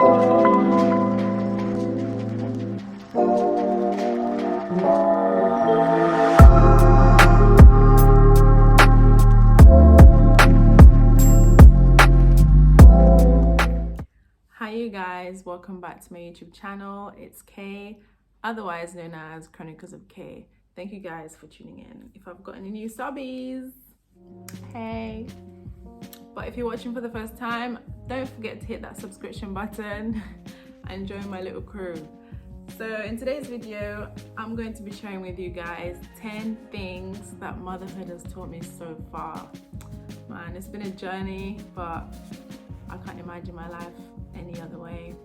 Hi you guys, welcome back to my YouTube channel. It's Kay, otherwise known as Chronicles of Kay. Thank you guys for tuning in. If I've got any new subbies, hey. But if you're watching for the first time, don't forget to hit that subscription button and join my little crew. So in today's video, I'm going to be sharing with you guys 10 things that motherhood has taught me so far. Man, it's been a journey, but I can't imagine my life any other way,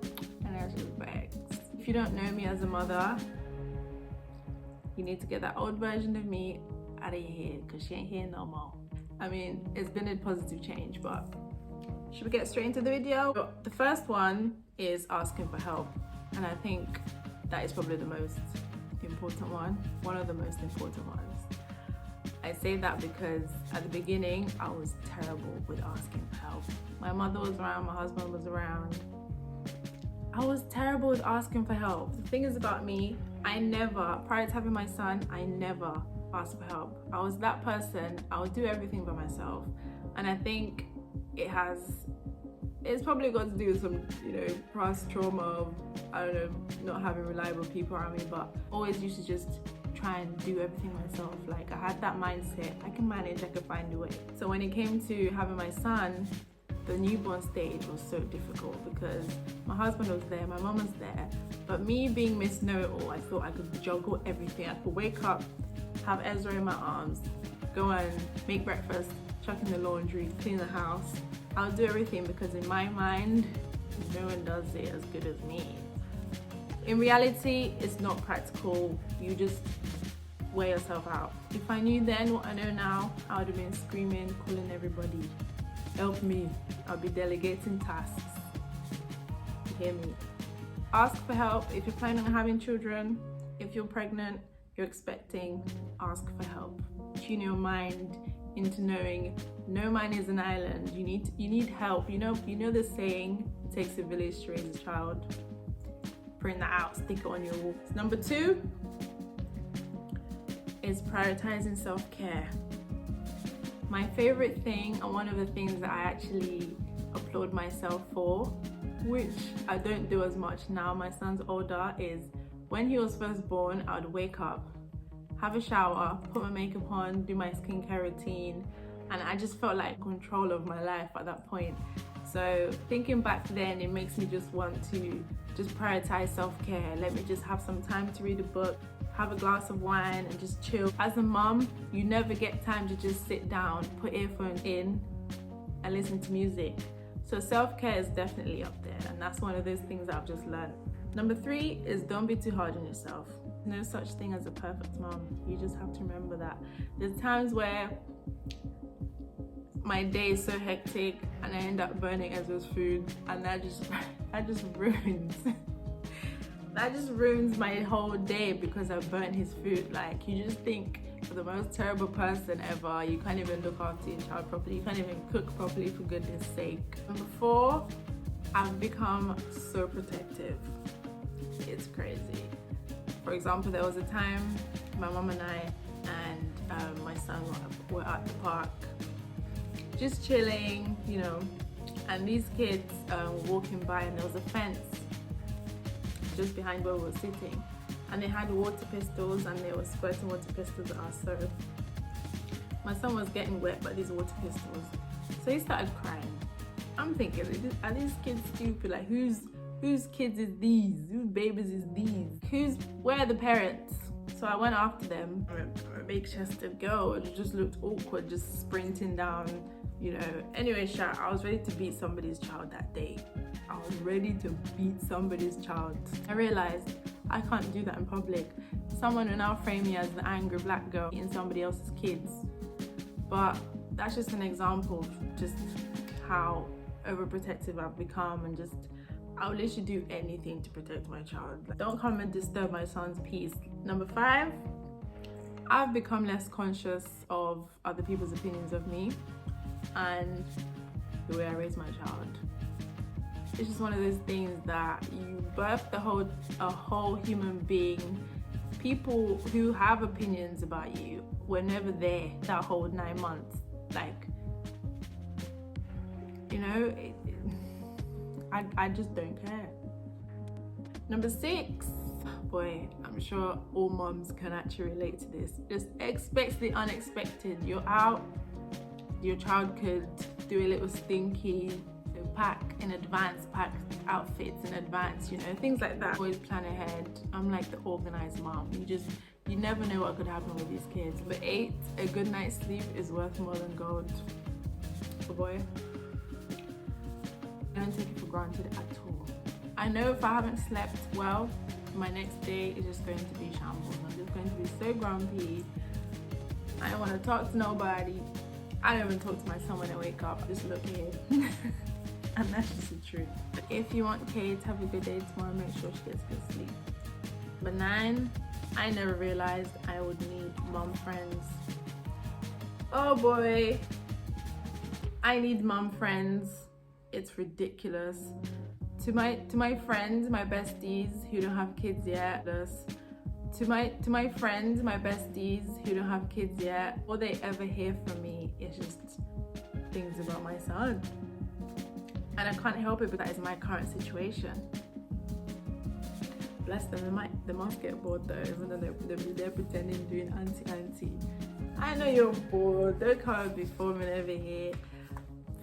and that's just vex. If you don't know me as a mother, you need to get that old version of me out of your head, because she ain't here no more. I mean, it's been a positive change, but should we get straight into the video? The first one is asking for help, and I think that is probably the most important one of the most important ones. I say that because at the beginning, I was terrible with asking for help. My mother was around, my husband was around. I was terrible with asking for help. The thing is about me, prior to having my son, I never asked for help. I was that person, I would do everything by myself. And I think it's probably got to do with some, past trauma of, I don't know, not having reliable people around me, but always used to just try and do everything myself. Like, I had that mindset, I can manage, I can find a way. So when it came to having my son, the newborn stage was so difficult because my husband was there, my mum was there, but me being Miss Know-It-All, I thought I could juggle everything. I could wake up, have Ezra in my arms, go and make breakfast, chuck in the laundry, clean the house. I'll do everything because in my mind, no one does it as good as me. In reality, it's not practical. You just wear yourself out. If I knew then what I know now, I would have been screaming, calling everybody, help me. I'll be delegating tasks. You hear me? Ask for help if you're planning on having children. If you're pregnant, you're expecting, ask for help. Tune your mind into knowing no man is an island. You need help. You know the saying, it takes a village to raise a child. Print that out, stick it on your wall. Number 2 is prioritizing self-care. My favorite thing, and one of the things that I actually applaud myself for, which I don't do as much now my son's older, is when he was first born, I would wake up, have a shower, put my makeup on, do my skincare routine, and I just felt like control of my life at that point. So thinking back then, it makes me just want to just prioritize self-care. Let me just have some time to read a book, have a glass of wine and just chill. As a mom, you never get time to just sit down, put earphones in and listen to music. So self-care is definitely up there, and that's one of those things that I've just learned. Number 3 is don't be too hard on yourself. No such thing as a perfect mom. You just have to remember that. There's times where my day is so hectic and I end up burning Ezra's food, and that just ruins my whole day because I burnt his food. Like, you just think you're the most terrible person ever. You can't even look after your child properly. You can't even cook properly, for goodness sake. Number 4, I've become so protective. It's crazy. For example, there was a time my mom and I and my son were at the park just chilling, and these kids were walking by, and there was a fence just behind where we were sitting, and they had water pistols and they were squirting water pistols at us. So my son was getting wet by these water pistols, so he started crying. I'm thinking, are these kids stupid? Like, whose kids is these? Whose babies is these? Where are the parents? So I went after them. I'm a big-chested girl. It just looked awkward, just sprinting down, Anyway, I was ready to beat somebody's child that day. I was ready to beat somebody's child. I realized I can't do that in public. Someone will now frame me as the angry black girl beating somebody else's kids. But that's just an example of just how overprotective I've become, and just I'll literally do anything to protect my child. Like, don't come and disturb my son's peace. Number 5, I've become less conscious of other people's opinions of me and the way I raise my child. it's just one of those things that you birth a whole human being. People who have opinions about you were never there that whole 9 months. Like, you know, I just don't care. Number 6, boy, I'm sure all moms can actually relate to this. Just expect the unexpected. You're out, your child could do a little stinky, pack in advance, pack outfits in advance, you know, things like that. Always plan ahead. I'm like the organized mom. You never know what could happen with these kids. But 8, a good night's sleep is worth more than gold. Oh boy, don't take it for granted at all. I know if I haven't slept well, my next day is just going to be shambles. I'm just going to be so grumpy. I don't want to talk to nobody. I don't even talk to my son when I wake up. I just look here. And that's just the truth. But if you want Kate to have a good day tomorrow, make sure she gets good sleep. But 9, I never realized I would need mom friends. Oh boy, I need mom friends. It's ridiculous. To my friends, my besties who don't have kids yet, to my friends, my besties who don't have kids yet, all they ever hear from me is just things about my son. And I can't help it, but that is my current situation. Bless them, they must get bored though, even though they'll be there pretending doing auntie. I know you're bored, don't come and be forming over here.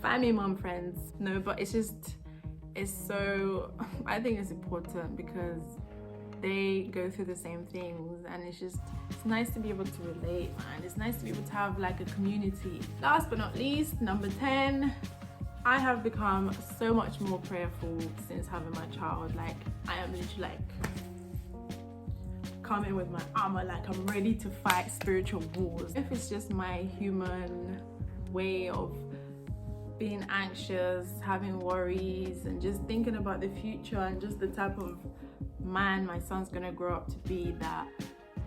Find me mom friends. No, but it's so, I think it's important because they go through the same things, and it's nice to be able to relate, man. It's nice to be able to have like a community. Last but not least, number 10, I have become so much more prayerful since having my child. Like, I am literally like coming with my armor, like I'm ready to fight spiritual wars. If it's just my human way of being anxious, having worries, and just thinking about the future and just the type of man my son's gonna grow up to be, that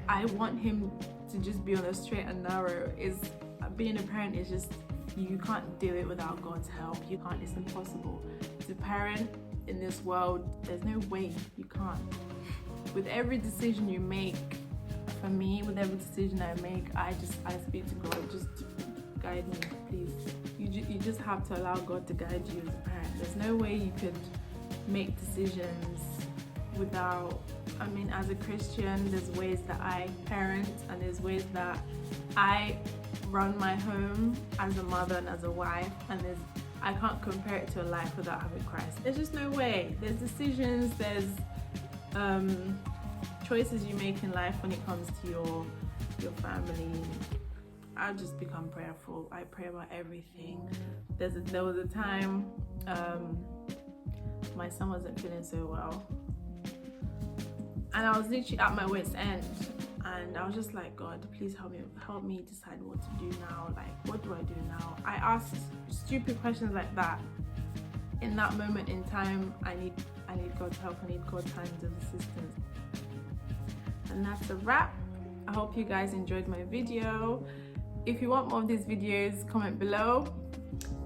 I want him to just be on the straight and narrow. Is being a parent is just, you can't do it without God's help. You can't, it's impossible. To parent in this world, there's no way, you can't. With every decision you make, for me, with every decision I make, I speak to God, just guide me, please. You just have to allow God to guide you as a parent. There's no way you could make decisions without, I mean, as a Christian, there's ways that I parent and there's ways that I run my home as a mother and as a wife, and I can't compare it to a life without having Christ. There's just no way. There's decisions, there's choices you make in life when it comes to your family. I've just become prayerful. I pray about everything. There was a time my son wasn't feeling so well, and I was literally at my wit's end, and I was just like, God, please help me decide what to do now. Like, what do I do now? I asked stupid questions like that. In that moment in time, I need God's help. I need God's hands of assistance. And that's a wrap. I hope you guys enjoyed my video. If you want more of these videos, comment below.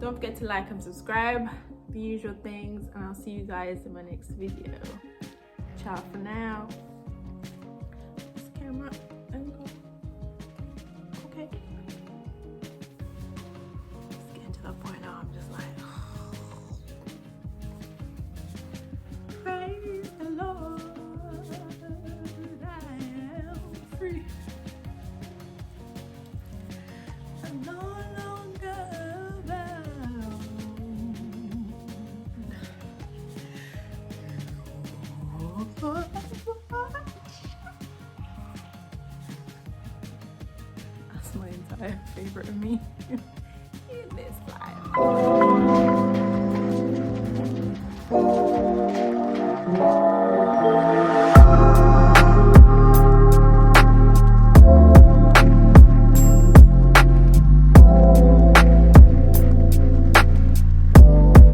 Don't forget to like and subscribe, the usual things, and I'll see you guys in my next video. Ciao for now. This camera, angle. Okay. It's getting to the point now, I'm just like, praise the Lord, I am free. I'm no longer bound. That's my entire favorite of me in this life.